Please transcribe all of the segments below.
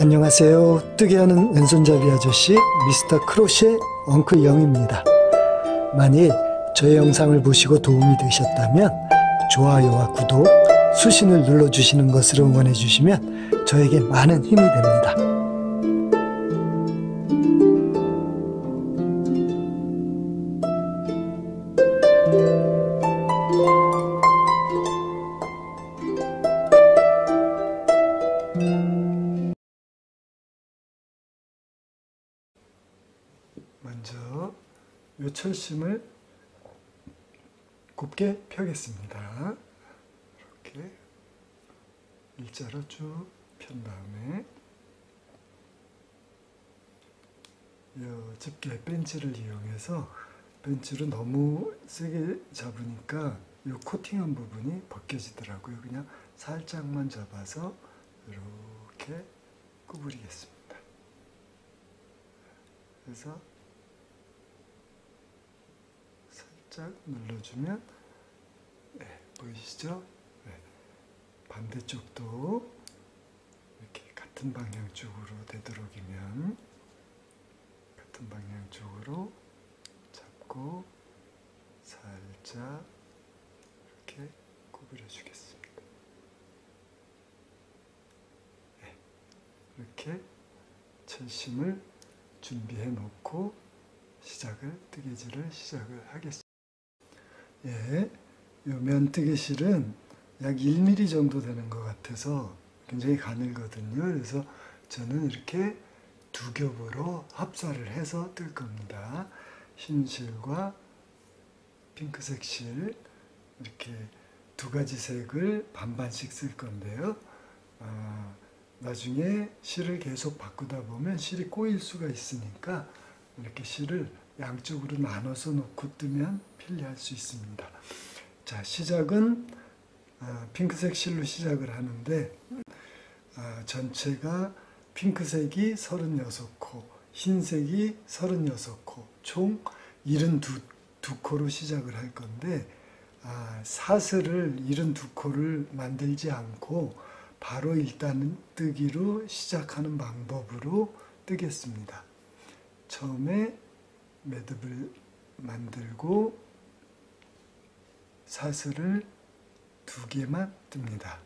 안녕하세요. 뜨개하는 왼손잡이 아저씨 미스터 크로셰 엉클 영입니다. 만일 저의 영상을 보시고 도움이 되셨다면 좋아요와 구독, 수신을 눌러주시는 것으로 응원해 주시면 저에게 많은 힘이 됩니다. 먼저 이 철심을 곱게 펴겠습니다. 이렇게 일자로 쭉 편 다음에 이 집게 벤치를 이용해서 벤치로 너무 세게 잡으니까 이 코팅한 부분이 벗겨지더라고요. 그냥 살짝만 잡아서 이렇게 구부리겠습니다. 그래서 살짝 눌러주면 보이시죠? 반대쪽도 이렇게 같은 방향 쪽으로 되도록이면 같은 방향 쪽으로 잡고 살짝 이렇게 구부려 주겠습니다. 이렇게 철심을 준비해 놓고 뜨개질을 시작을 하겠습니다. 이 면뜨개실은 약 1mm 정도 되는 것 같아서 굉장히 가늘거든요. 그래서 저는 이렇게 두 겹으로 합사를 해서 뜰 겁니다. 흰 실과 핑크색 실 이렇게 두 가지 색을 반반씩 쓸 건데요. 나중에 실을 계속 바꾸다 보면 실이 꼬일 수가 있으니까 이렇게 실을 양쪽으로 나눠서 놓고 뜨면 편리할 수 있습니다. 자, 시작은 핑크색 실로 시작을 하는데 전체가 핑크색이 36코, 흰색이 36코, 총 72코로 시작을 할 건데 사슬을 72코를 만들지 않고 바로 일단 뜨기로 시작하는 방법으로 뜨겠습니다. 처음에 매듭을 만들고 사슬을 2개만 뜹니다.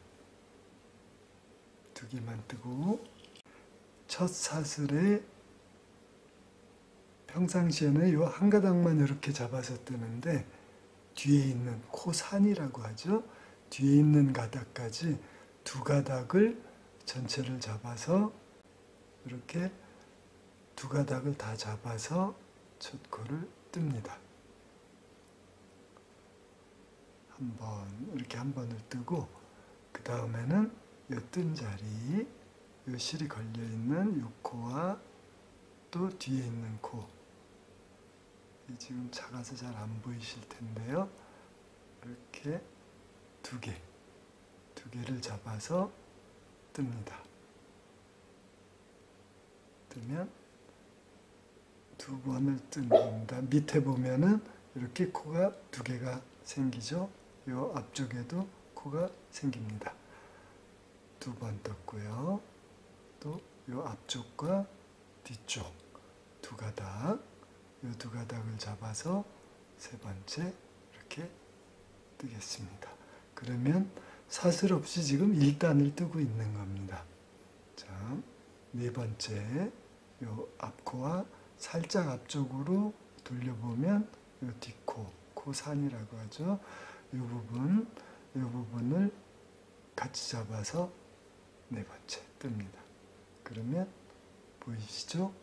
2개만 뜨고 첫 사슬에 평상시에는 이 한 가닥만 이렇게 잡아서 뜨는데 뒤에 있는 코산이라고 하죠. 뒤에 있는 가닥까지 2가닥을 전체를 잡아서 이렇게 2가닥을 다 잡아서 첫 코를 뜹니다. 이렇게 한 번을 뜨고 그 다음에는 이 뜬 자리, 이 실이 걸려있는 이 코와 또 뒤에 있는 코, 지금 작아서 잘 안 보이실 텐데요. 이렇게 2개를 잡아서 뜹니다. 뜨면 2번을 뜬다. 밑에 보면은 이렇게 코가 2개가 생기죠. 이 앞쪽에도 코가 생깁니다. 2번 떴고요. 또 이 앞쪽과 뒤쪽 2가닥, 이 2가닥을 잡아서 3번째 이렇게 뜨겠습니다. 그러면 사슬 없이 지금 1단을 뜨고 있는 겁니다. 자, 4번째 이 앞코와 살짝 앞쪽으로 돌려보면 이 뒷코, 코산이라고 하죠. 이 부분을 같이 잡아서 4번째 뜹니다. 그러면 보이시죠?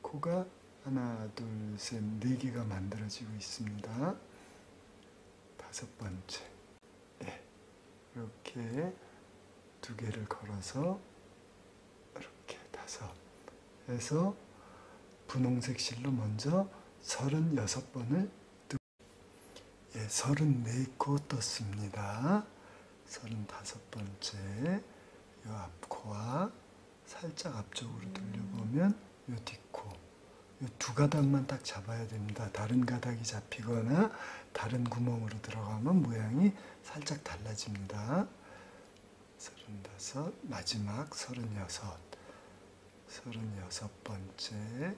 코가 하나, 둘, 셋, 4개가 만들어지고 있습니다. 5번째. 이렇게 2개를 걸어서 이렇게 5 해서 분홍색 실로 먼저 36번을 34코 떴습니다. 35번째 이 앞코와 살짝 앞쪽으로 돌려보면 이 뒷코, 이 2가닥만 딱 잡아야 됩니다. 다른 가닥이 잡히거나 다른 구멍으로 들어가면 모양이 살짝 달라집니다. 35, 마지막 36. 36번째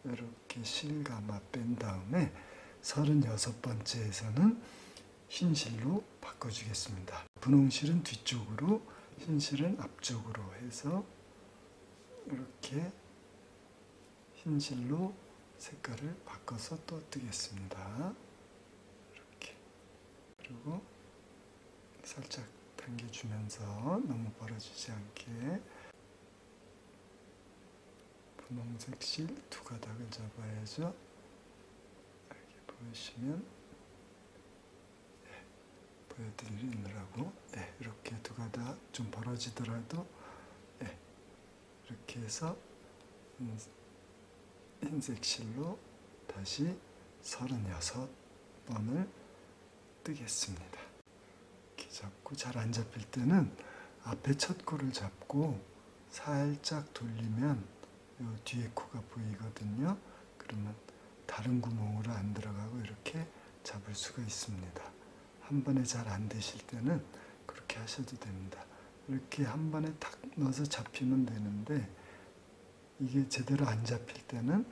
이렇게 실감아 뺀 다음에 36번째에서는 흰실로 바꿔주겠습니다. 분홍실은 뒤쪽으로, 흰실은 앞쪽으로 해서 이렇게 흰실로 색깔을 바꿔서 또 뜨겠습니다. 이렇게. 그리고 살짝 당겨주면서 너무 벌어지지 않게 분홍색 실 두 가닥을 잡아야죠. 이렇게 보시면 보여드리느라고 이렇게 두 가닥 좀 벌어지더라도 이렇게 해서 흰색 실로 다시 36번을 뜨겠습니다. 이렇게 잡고 잘 안 잡힐 때는 앞에 첫 코를 잡고 살짝 돌리면 요 뒤에 코가 보이거든요. 그러면 다른 구멍으로 안 들어가고 이렇게 잡을 수가 있습니다. 한 번에 잘 안 되실 때는 그렇게 하셔도 됩니다. 이렇게 한 번에 탁 넣어서 잡히면 되는데 이게 제대로 안 잡힐 때는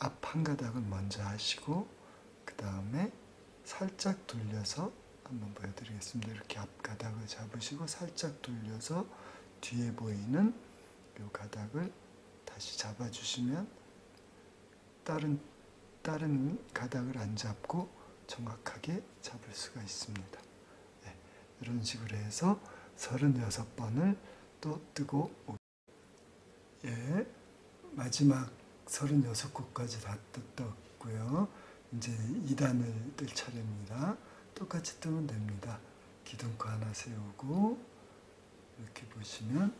앞 한 가닥을 먼저 하시고 그 다음에 살짝 돌려서 한번 보여드리겠습니다. 이렇게 앞 가닥을 잡으시고 살짝 돌려서 뒤에 보이는 이 가닥을 다시 잡아주시면 다른 가닥을 안 잡고 정확하게 잡을 수가 있습니다. 이런 식으로 해서 36번을 또 뜨고 마지막 36코까지 다 떴고요. 이제 2단을 뜰 차례입니다. 똑같이 뜨면 됩니다. 기둥코 하나 세우고 이렇게 보시면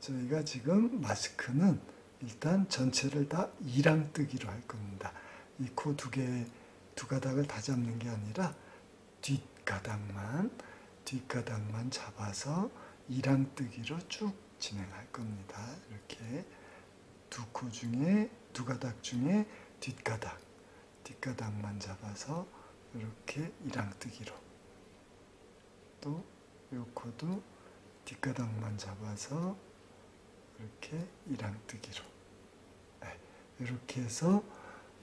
저희가 지금 마스크는 일단 전체를 다 2랑 뜨기로 할 겁니다. 이 코 두 가닥을 다 잡는 게 아니라 뒷가닥만 잡아서 2랑 뜨기로 쭉 진행할 겁니다. 이렇게 두 가닥 중에 뒷가닥만 잡아서 이렇게 2랑 뜨기로, 또 이 코도 뒷가닥만 잡아서 이렇게 2랑 뜨기로, 이렇게 해서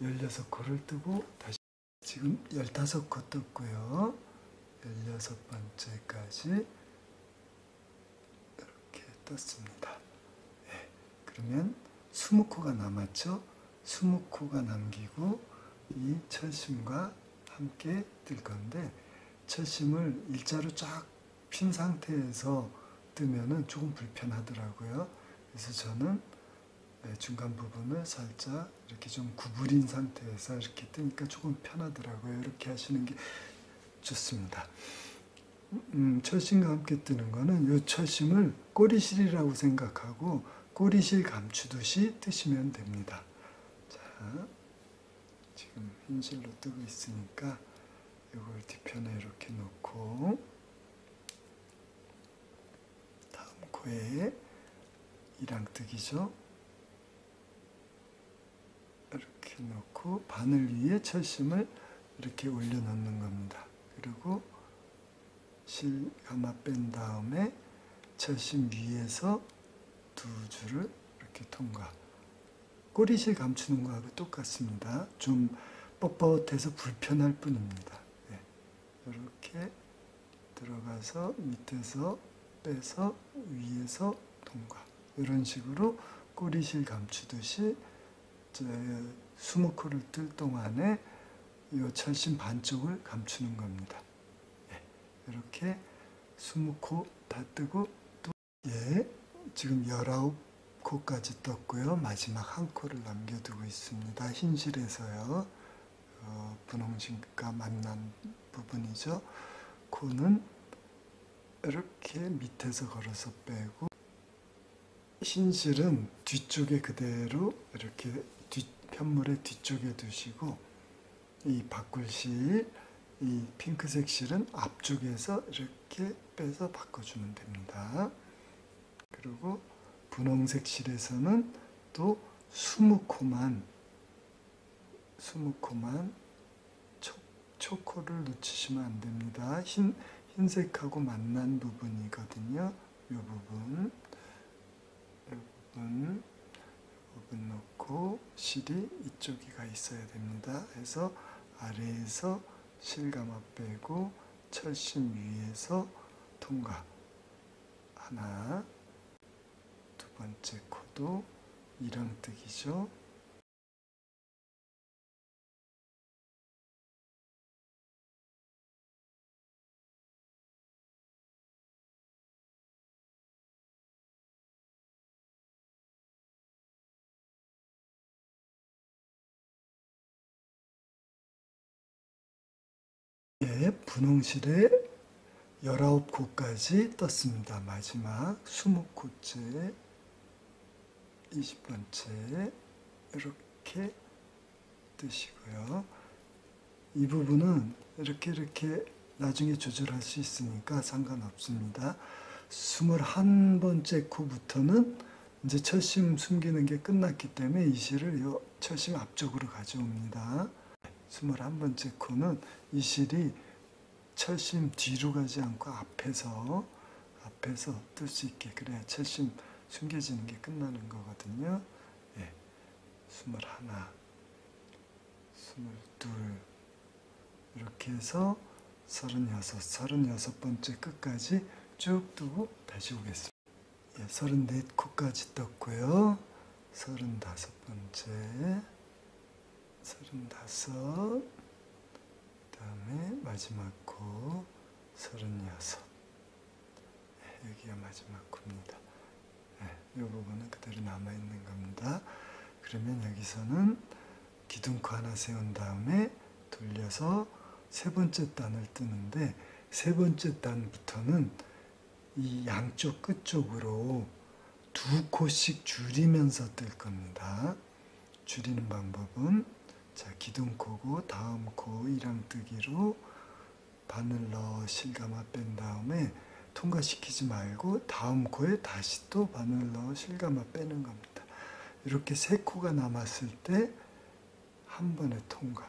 16코를 뜨고 다시 지금 15코 떴고요. 16번째까지 이렇게 떴습니다. 그러면 20코가 남았죠. 20코가 남기고 이 철심과 함께 뜰 건데, 철심을 일자로 쫙 핀 상태에서 뜨면은 조금 불편하더라고요. 그래서 저는 중간 부분을 살짝 이렇게 좀 구부린 상태에서 이렇게 뜨니까 조금 편하더라고요. 이렇게 하시는 게 좋습니다. 철심과 함께 뜨는 거는 이 철심을 꼬리실이라고 생각하고 꼬리실 감추듯이 뜨시면 됩니다. 자, 지금 흰실로 뜨고 있으니까 이걸 뒤편에 이렇게 놓고 다음 코에 2랑 뜨기죠. 이렇게 놓고 바늘 위에 철심을 이렇게 올려놓는 겁니다. 그리고 실 감아 뺀 다음에 철심 위에서 두 줄을 이렇게 통과. 꼬리실 감추는 거하고 똑같습니다. 좀 뻣뻣해서 불편할 뿐입니다. 이렇게 들어가서 밑에서 빼서 위에서 통과. 이런 식으로 꼬리실 감추듯이 20코를 뜰 동안에 이 철심 반쪽을 감추는 겁니다. 이렇게 20코 다 뜨고 또 지금 19코까지 떴고요. 마지막 한 코를 남겨두고 있습니다. 흰실에서요. 분홍실과 만난 부분이죠. 코는 이렇게 밑에서 걸어서 빼고, 흰실은 뒤쪽에 그대로 이렇게 편물의 뒤쪽에 두시고, 이 바꿀실, 이 핑크색 실은 앞쪽에서 이렇게 빼서 바꿔주면 됩니다. 그리고 분홍색 실에서는 또 20코만 초코를 놓치시면 안 됩니다. 흰색하고 만난 부분이거든요. 이 부분 이렇게 실이 이쪽이가 있어야 됩니다. 그래서 아래에서 실감아 빼고 철심 위에서 통과. 하나, 두 번째 코도 이랑뜨기죠. 예, 분홍실에 19코까지 떴습니다. 마지막 20코째 20번째 이렇게 뜨시고요. 이 부분은 이렇게 나중에 조절할 수 있으니까 상관없습니다. 21번째 코부터는 이제 철심 숨기는 게 끝났기 때문에 이 실을 철심 앞쪽으로 가져옵니다. 21번째 코는 이 실이 철심 뒤로 가지 않고 앞에서 뜰 수 있게, 그래야 철심 숨겨지는 게 끝나는 거거든요. 예, 21, 22 이렇게 해서 36번째 끝까지 쭉 뜨고 다시 오겠습니다. 예, 34코까지 떴고요. 35번째 35, 그다음에 마지막 코 36. 여기가 마지막 코입니다. 이 부분은 그대로 남아있는 겁니다. 그러면 여기서는 기둥코 하나 세운 다음에 돌려서 세 번째 단을 뜨는데, 세 번째 단부터는 이 양쪽 끝쪽으로 2코씩 줄이면서 뜰 겁니다. 줄이는 방법은, 자, 기둥코고 다음 코 이랑뜨기로 바늘 넣어 실감아 뺀 다음에 통과시키지 말고 다음 코에 다시 또 바늘 넣어 실감아 빼는 겁니다. 이렇게 세 코가 남았을 때 한 번에 통과.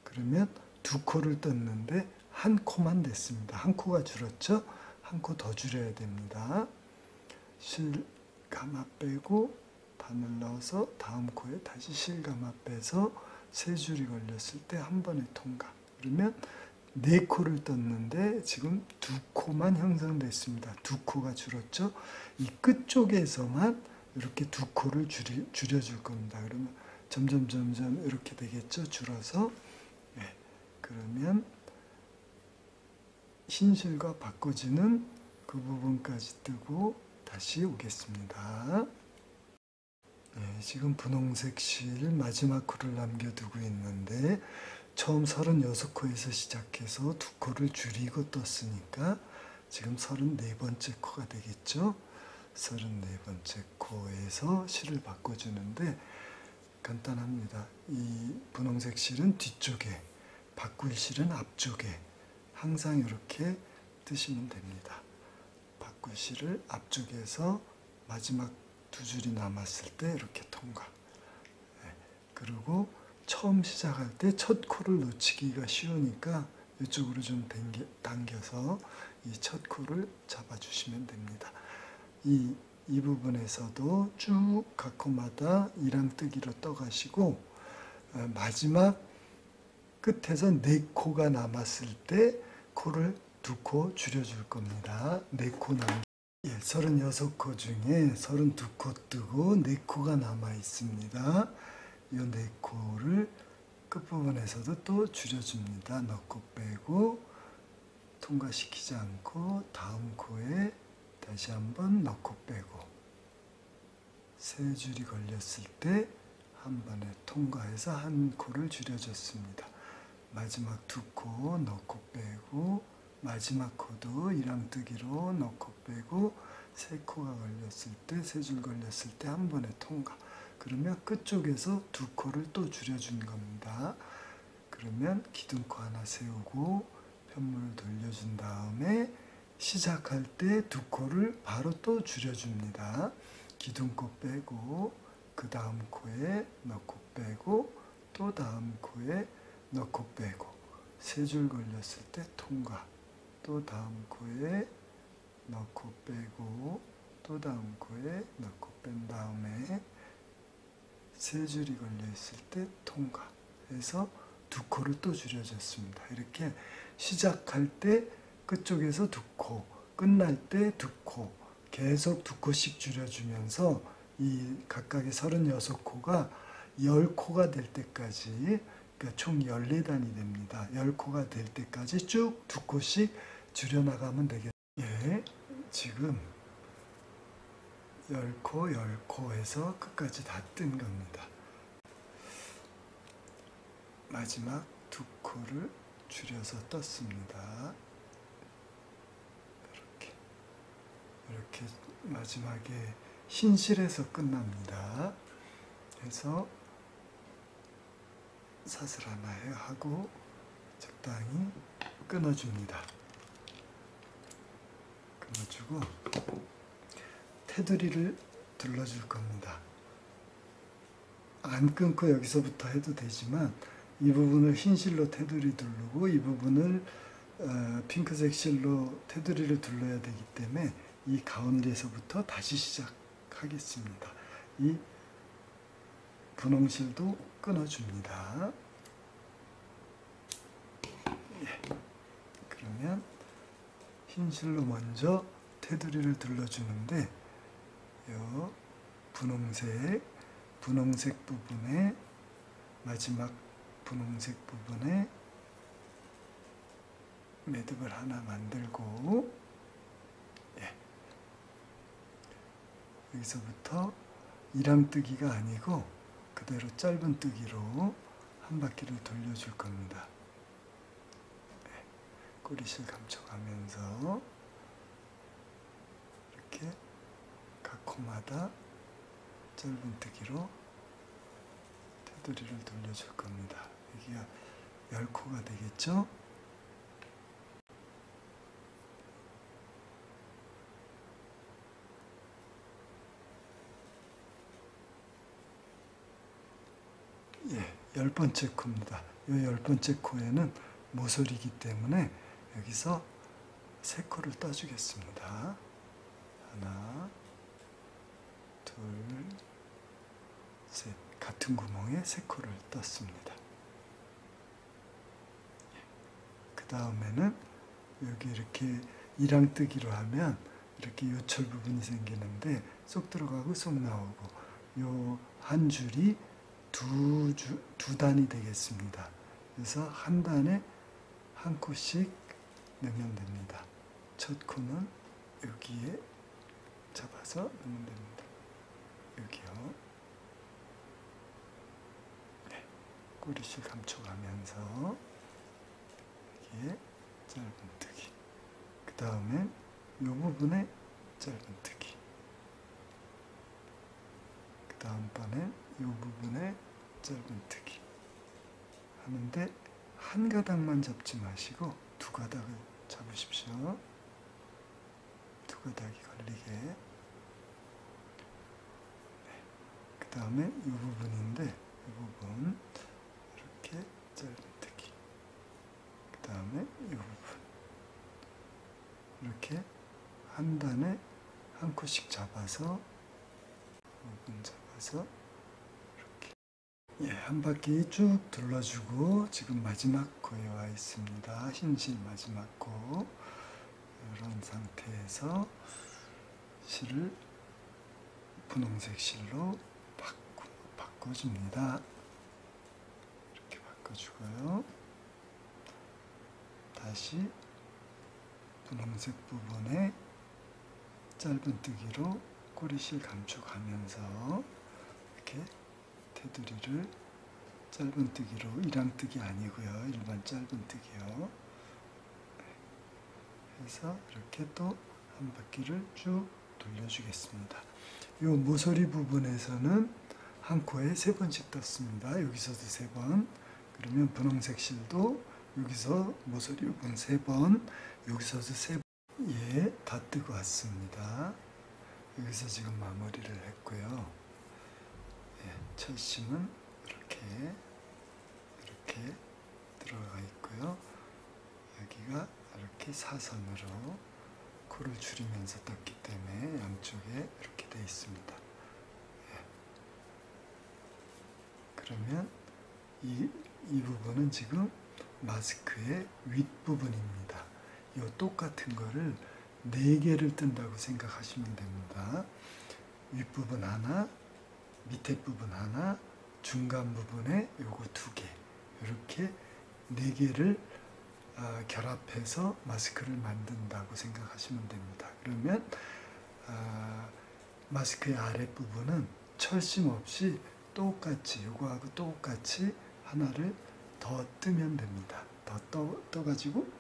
그러면 2코를 떴는데 한 코만 됐습니다. 한 코가 줄었죠? 한 코 더 줄여야 됩니다. 실감아 빼고 바늘 넣어서 다음 코에 다시 실감아 빼서 세 줄이 걸렸을 때 한 번에 통과. 그러면 4코를 떴는데 지금 2코만 형성됐습니다. 2코가 줄었죠? 이 끝쪽에서만 이렇게 2코를 줄여줄 겁니다. 그러면 점점 이렇게 되겠죠? 줄어서. 네. 그러면 흰실과 바꿔지는 그 부분까지 뜨고 다시 오겠습니다. 네, 지금 분홍색 실 마지막 코를 남겨두고 있는데, 처음 36코에서 시작해서 2코를 줄이고 떴으니까 지금 34번째 코가 되겠죠. 34번째 코에서 실을 바꿔주는데 간단합니다. 이 분홍색 실은 뒤쪽에, 바꿀 실은 앞쪽에 항상 이렇게 뜨시면 됩니다. 바꿀 실을 앞쪽에서 마지막 2줄이 남았을 때 이렇게 통과. 네. 그리고 처음 시작할 때 첫 코를 놓치기가 쉬우니까 이쪽으로 좀 당겨서 이 첫 코를 잡아주시면 됩니다. 이 부분에서도 쭉 각 코마다 이랑뜨기로 떠가시고, 마지막 끝에서 4코가 남았을 때 코를 2코 줄여줄 겁니다. 4코 남기. 예, 36코 중에 32코 뜨고 4코가 남아 있습니다. 이 4코를 끝부분에서도 또 줄여줍니다. 넣고 빼고 통과시키지 않고 다음 코에 다시 한번 넣고 빼고 세 줄이 걸렸을 때 한 번에 통과해서 한 코를 줄여줬습니다. 마지막 2코 넣고 빼고 마지막 코도 이랑뜨기로 넣고 빼고 세 코가 걸렸을 때, 세 줄 걸렸을 때 한 번에 통과. 그러면 끝쪽에서 2코를 또 줄여준 겁니다. 그러면 기둥코 하나 세우고 편물을 돌려준 다음에 시작할 때 2코를 바로 또 줄여줍니다. 기둥코 빼고 그 다음 코에 넣고 빼고 또 다음 코에 넣고 빼고 세 줄 걸렸을 때 통과. 또 다음 코에 넣고 빼고 또 다음 코에 넣고 뺀 다음에 세 줄이 걸려 있을 때 통과해서 두 코를 또 줄여줬습니다. 이렇게 시작할 때 끝쪽에서 두 코, 끝날 때 두 코, 계속 두 코씩 줄여주면서 이 각각의 36코가 10코가 될 때까지, 그러니까 총 14단이 됩니다. 10코가 될 때까지 쭉 두 코씩 줄여나가면 되겠습니다. 예, 지금 10코, 10코 해서 끝까지 다 뜬 겁니다. 마지막 두 코를 줄여서 떴습니다. 이렇게 마지막에 흰실에서 끝납니다. 그래서 사슬 하나 하고 적당히 끊어줍니다. 끊어주고 테두리를 둘러줄 겁니다. 안 끊고 여기서부터 해도 되지만 이 부분을 흰실로 테두리 두르고 이 부분을 핑크색 실로 테두리를 둘러야 되기 때문에 이 가운데서부터 다시 시작하겠습니다. 이 분홍실도 끊어줍니다. 예. 그러면 흰실로 먼저 테두리를 둘러주는데 요 분홍색 부분에 마지막 분홍색 부분에 매듭을 하나 만들고, 예. 여기서부터 이랑뜨기가 아니고 그대로 짧은 뜨기로 한 바퀴를 돌려줄 겁니다. 예. 꼬리실 감춰가면서 이렇게 각 코마다 짧은 뜨기로 테두리를 돌려줄 겁니다. 여기가 10코가 되겠죠? 예, 10번째 코입니다. 이 10번째 코에는 모서리이기 때문에 여기서 3코를 떠주겠습니다. 하나, 둘, 셋. 같은 구멍에 3코를 떴습니다. 그 다음에는 여기 이렇게 이랑뜨기로 하면 이렇게 요철 부분이 생기는데 쏙 들어가고 쏙 나오고 요 한 줄이 두 단이 되겠습니다. 그래서 한 단에 한 코씩 넣으면 됩니다. 첫 코는 여기에 잡아서 넣으면 됩니다. 여기요. 네. 꼬리실 감춰가면서 여기에 짧은뜨기. 그 다음에 이 부분에 짧은뜨기. 그 다음번에 이 부분에 짧은뜨기 하는데 한 가닥만 잡지 마시고 두 가닥을 잡으십시오. 두 가닥이 걸리게. 네. 그 다음에 이 부분인데 이 부분 이렇게 짧은뜨기. 그 다음에 이 부분 이렇게 한 단에 한 코씩 잡아서 부분 잡아서 예, 한 바퀴 쭉 둘러주고 지금 마지막 코에 와 있습니다. 흰실 마지막 코. 이런 상태에서 실을 분홍색 실로 바꿔줍니다. 이렇게 바꿔주고요. 다시 분홍색 부분에 짧은뜨기로 꼬리실 감춰가면서 이렇게 테두리를 짧은뜨기로, 이랑뜨기 아니고요. 일반 짧은뜨기요. 해서 이렇게 또 한 바퀴를 쭉 돌려주겠습니다. 이 모서리 부분에서는 한 코에 3번씩 떴습니다. 여기서도 3번. 그러면 분홍색 실도 여기서 모서리 부분 3번, 여기서도 3번. 예, 다 뜨고 왔습니다. 여기서 지금 마무리를 했고요. 예, 첫 심은 이렇게 들어가 있고요. 여기가 이렇게 사선으로 코를 줄이면서 떴기 때문에 양쪽에 이렇게 되어 있습니다. 예. 그러면 이 부분은 지금 마스크의 윗부분입니다. 이 똑같은 거를 4개를 뜬다고 생각하시면 됩니다. 윗부분 하나, 밑에 부분 하나, 중간 부분에 요거 2개, 이렇게 4개를 결합해서 마스크를 만든다고 생각하시면 됩니다. 그러면 마스크의 아랫부분은 철심 없이 똑같이 요거하고 똑같이 하나를 더 뜨면 됩니다. 더 떠가지고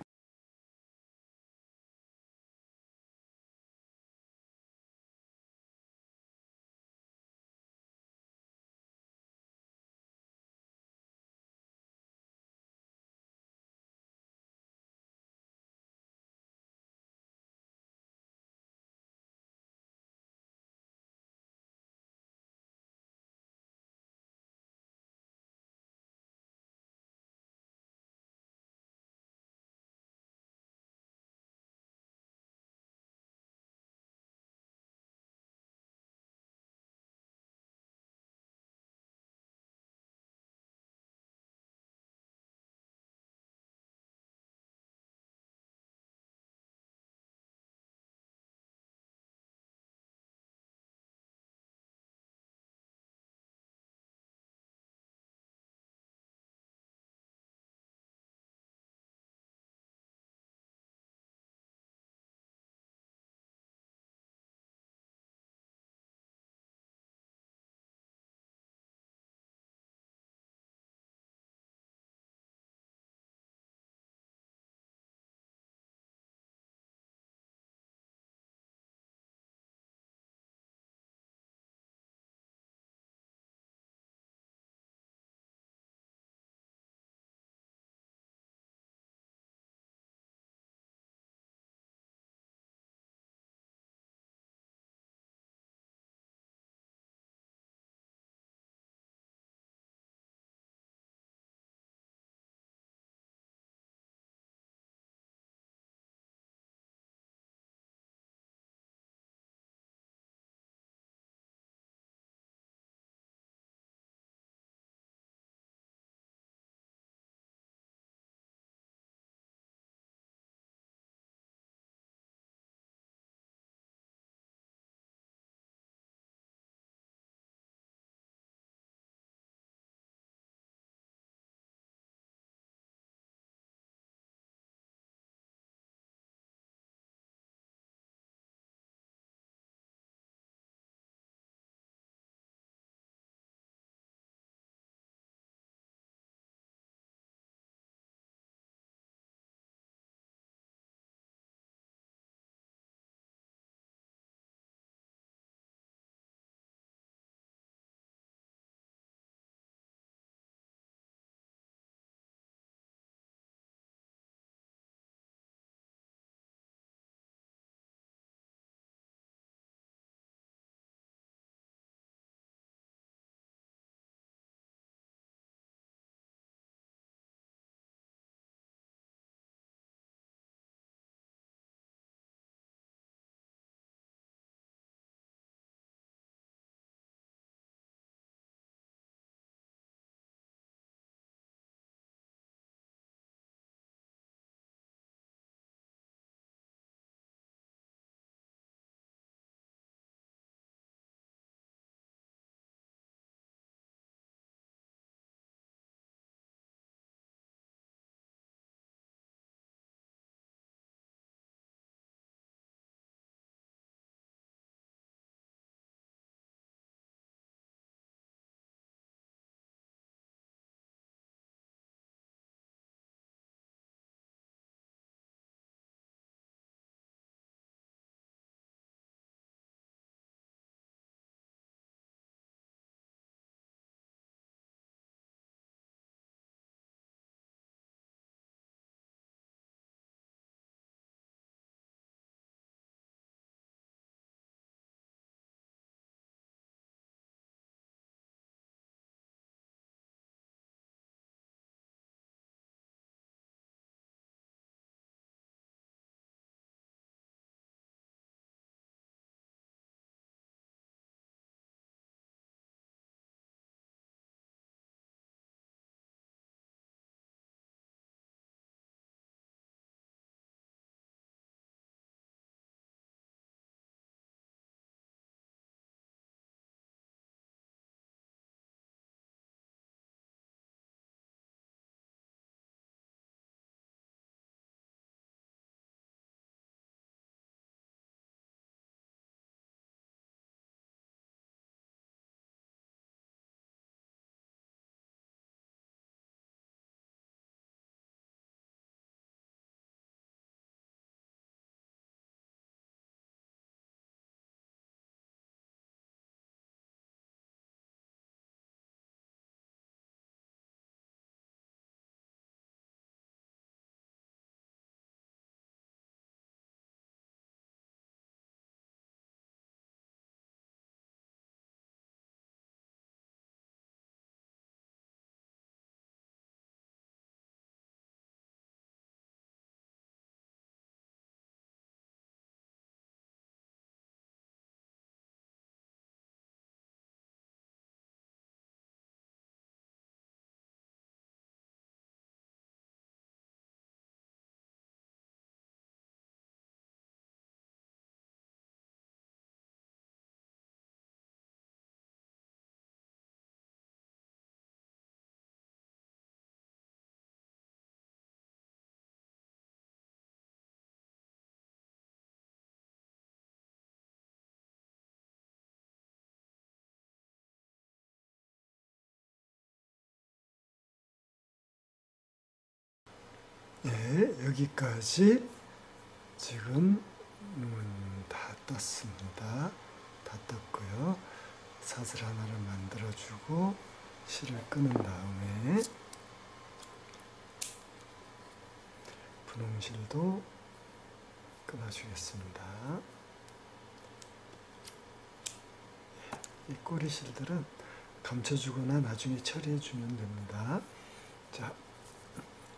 예, 여기까지 지금 다 떴습니다. 다 떴고요. 사슬 하나를 만들어주고 실을 끄는 다음에 분홍실도 끊어주겠습니다. 이 꼬리실들은 감춰주거나 나중에 처리해주면 됩니다. 자,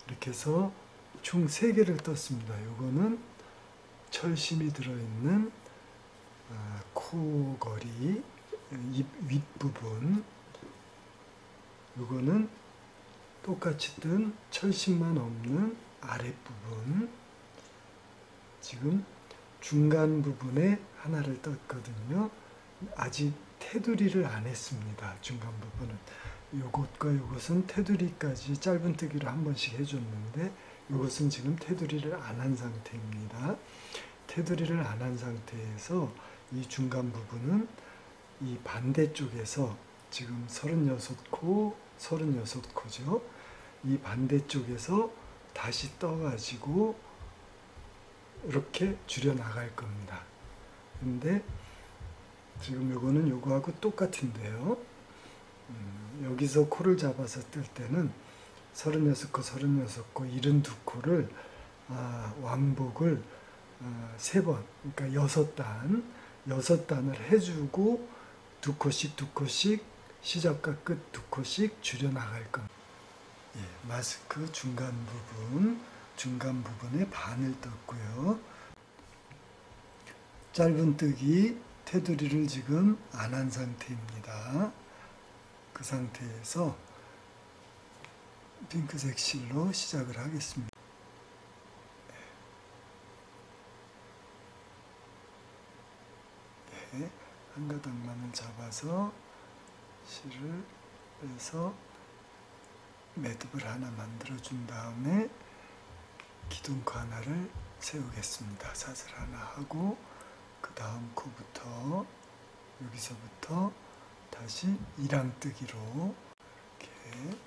이렇게 해서 총 3개를 떴습니다. 요거는 철심이 들어있는 코걸이 입 윗부분, 요거는 똑같이 뜬 철심만 없는 아랫부분, 지금 중간 부분에 하나를 떴거든요. 아직 테두리를 안 했습니다. 중간 부분은. 요것과 요것은 테두리까지 짧은뜨기를 한 번씩 해줬는데 요것은 지금 테두리를 안 한 상태입니다. 테두리를 안 한 상태에서 이 중간 부분은 이 반대쪽에서 지금 36코, 36코죠. 이 반대쪽에서 다시 떠가지고 이렇게 줄여 나갈 겁니다. 근데 지금 요거는 요거하고 똑같은데요. 여기서 코를 잡아서 뜰 때는 36코, 36코, 72코를 왕복을 3번, 그러니까 6단을 해주고 2코씩 시작과 끝 2코씩 줄여 나갈 겁니다. 예, 마스크 중간 부분에 반을 떴고요. 짧은뜨기 테두리를 지금 안 한 상태입니다. 그 상태에서 핑크색 실로 시작을 하겠습니다. 예, 한 가닥만을 잡아서 실을 해서 매듭을 하나 만들어 준 다음에 기둥코 하나를 세우겠습니다. 사슬 하나 하고 그 다음 코부터 여기서부터 다시 이랑뜨기로 이렇게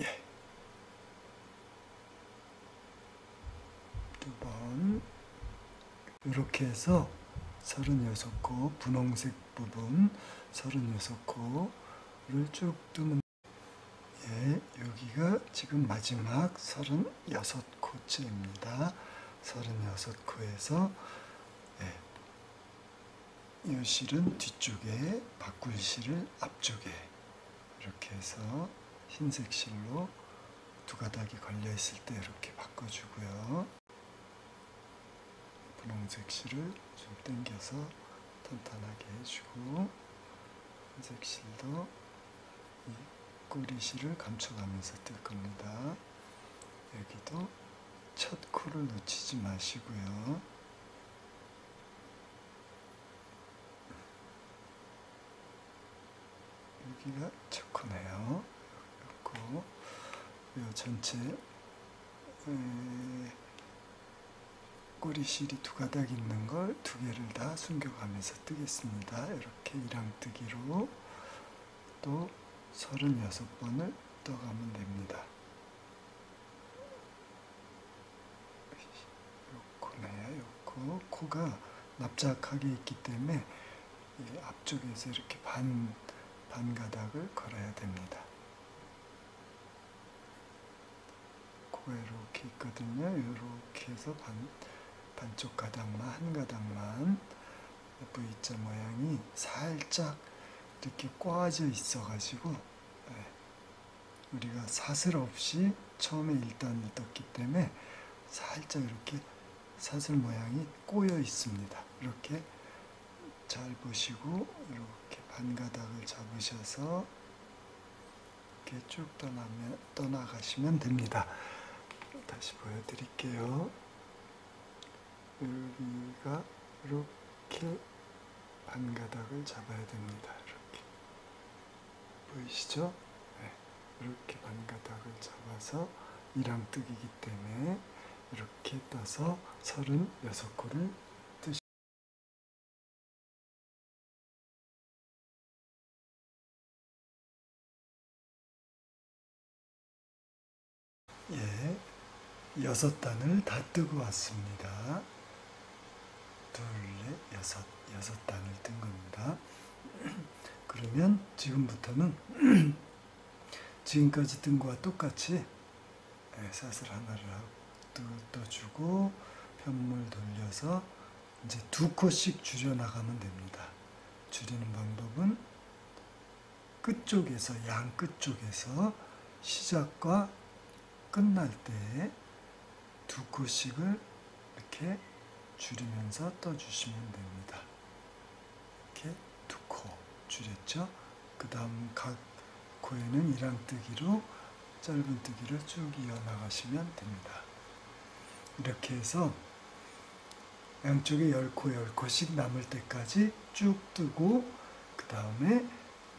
예. 2번 이렇게 해서 36코 분홍색 부분 36코를 쭉 뜨면 예, 여기가 지금 마지막 36코째입니다. 36코에서 예, 이 실은 뒤쪽에 바꿀 실을 앞쪽에 이렇게 해서 흰색 실로 2가닥이 걸려 있을 때 이렇게 바꿔주고요. 분홍색 실을 좀 당겨서 탄탄하게 해주고 흰색 실도 이 꼬리실을 감춰가면서 뜰 겁니다. 여기도 첫 코를 놓치지 마시고요. 여기가 첫 코네요. 그리고 이 전체 꼬리실이 2가닥 있는 걸 2개를 다 숨겨가면서 뜨겠습니다. 이렇게 이랑뜨기로 또 36번을 떠가면 됩니다. 요 코네요. 요 코. 코가 납작하게 있기 때문에 이 앞쪽에서 이렇게 반 가닥을 걸어야 됩니다. 코가 이렇게 있거든요. 이렇게 해서 반쪽 가닥만, 한 가닥만 V자 모양이 살짝 이렇게 꽈져 있어가지고 우리가 사슬 없이 처음에 1단을 떴기 때문에 살짝 이렇게 사슬 모양이 꼬여 있습니다. 이렇게 잘 보시고 이렇게 반가닥을 잡으셔서 이렇게 쭉 떠나가시면 됩니다. 다시 보여드릴게요. 여기가 이렇게 반가닥을 잡아야 됩니다. 이렇게 보이시죠? 네. 이렇게 반가닥을 잡아서 이랑뜨기이기 때문에 이렇게 떠서 36코를 6단을 다 뜨고 왔습니다. 둘, 넷, 여섯 단을 뜬 겁니다. 그러면 지금부터는 지금까지 뜬 거와 똑같이 사슬 하나를 떠주고 편물 돌려서 이제 2코씩 줄여나가면 됩니다. 줄이는 방법은 끝쪽에서, 양 끝쪽에서 시작과 끝날 때 2코씩을 이렇게 줄이면서 떠주시면 됩니다. 이렇게 2코 줄였죠? 그 다음 각 코에는 이랑뜨기로 짧은뜨기를 쭉 이어나가시면 됩니다. 이렇게 해서 양쪽에 10코, 10코씩 남을 때까지 쭉 뜨고 그 다음에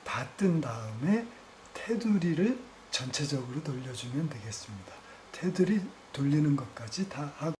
다 뜬 다음에 테두리를 전체적으로 돌려주면 되겠습니다. 테두리 돌리는 것까지 다 하고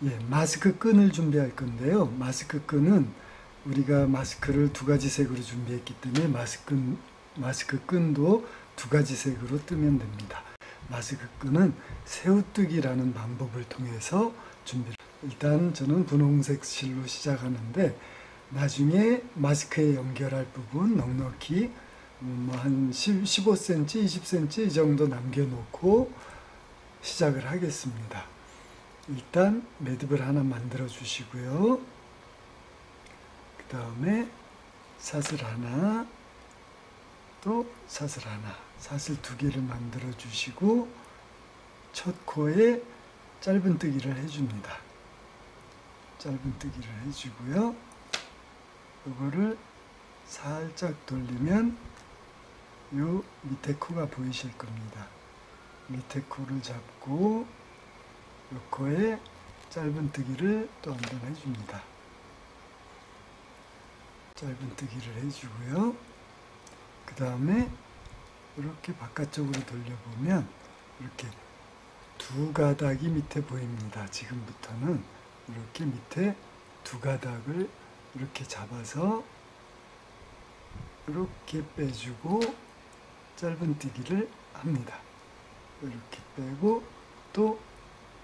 예, 마스크 끈을 준비할 건데요. 마스크 끈은 우리가 마스크를 두 가지 색으로 준비했기 때문에 마스크 끈도 두 가지 색으로 뜨면 됩니다. 마스크 끈은 새우뜨기라는 방법을 통해서 일단 저는 분홍색 실로 시작하는데 나중에 마스크에 연결할 부분 넉넉히 한 15cm, 20cm 이 정도 남겨놓고 시작을 하겠습니다. 일단 매듭을 하나 만들어 주시고요. 그 다음에 사슬 하나, 또 사슬 하나, 사슬 두 개를 만들어 주시고 첫 코에 짧은뜨기를 해줍니다. 짧은뜨기를 해주고요. 이거를 살짝 돌리면 요 밑에 코가 보이실 겁니다. 밑에 코를 잡고 요 코에 짧은뜨기를 또 한 번 해줍니다. 짧은뜨기를 해주고요. 그 다음에 이렇게 바깥쪽으로 돌려보면 이렇게 두 가닥이 밑에 보입니다. 지금부터는 이렇게 밑에 두 가닥을 이렇게 잡아서 이렇게 빼주고 짧은뜨기를 합니다. 이렇게 빼고 또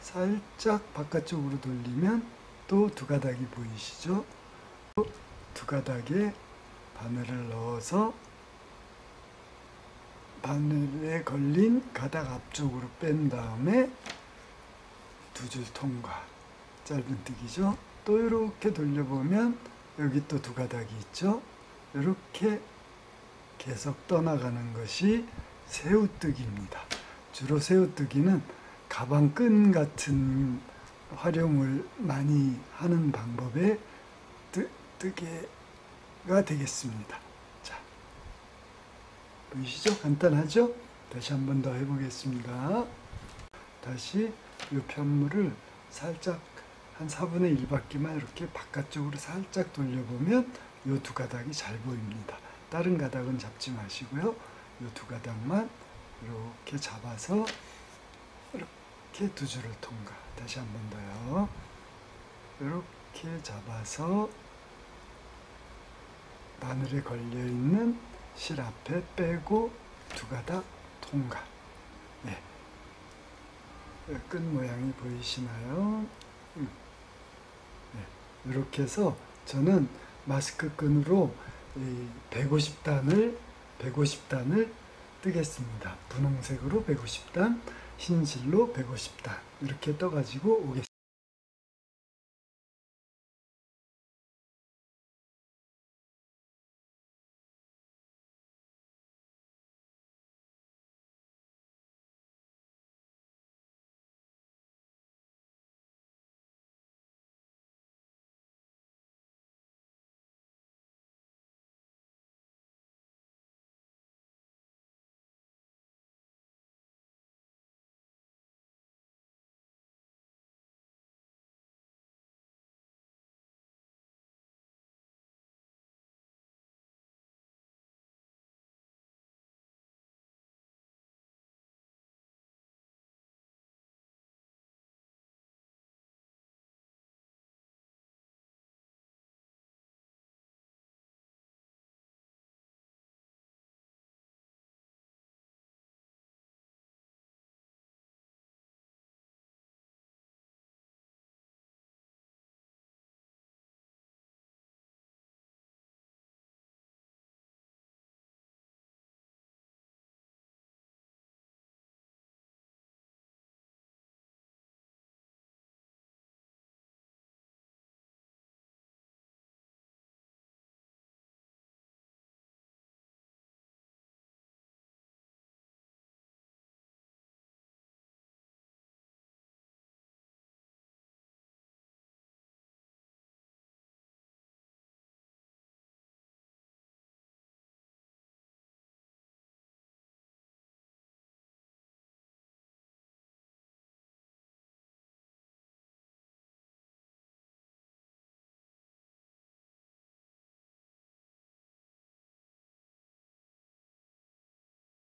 살짝 바깥쪽으로 돌리면 또 두 가닥이 보이시죠? 두 가닥에 바늘을 넣어서 바늘에 걸린 가닥 앞쪽으로 뺀 다음에 두 줄 통과. 짧은뜨기죠? 또 이렇게 돌려보면 여기 또 두 가닥이 있죠? 이렇게 계속 떠나가는 것이 새우뜨기입니다. 주로 새우뜨기는 가방 끈 같은 활용을 많이 하는 방법의 뜨개가 되겠습니다. 자, 보이시죠? 간단하죠? 다시 한 번 더 해보겠습니다. 다시 이 편물을 살짝 한 4분의 1바퀴만 이렇게 바깥쪽으로 살짝 돌려보면 이 두 가닥이 잘 보입니다. 다른 가닥은 잡지 마시고요. 이 두 가닥만 이렇게 잡아서 이렇게 두 줄을 통과. 다시 한 번 더요. 이렇게 잡아서 바늘에 걸려있는 실 앞에 빼고 두 가닥 통과. 네. 끈 모양이 보이시나요? 네. 이렇게 해서 저는 마스크 끈으로 150단을 뜨겠습니다. 분홍색으로 150단, 흰 실로 150단 이렇게 떠가지고 오겠습니다.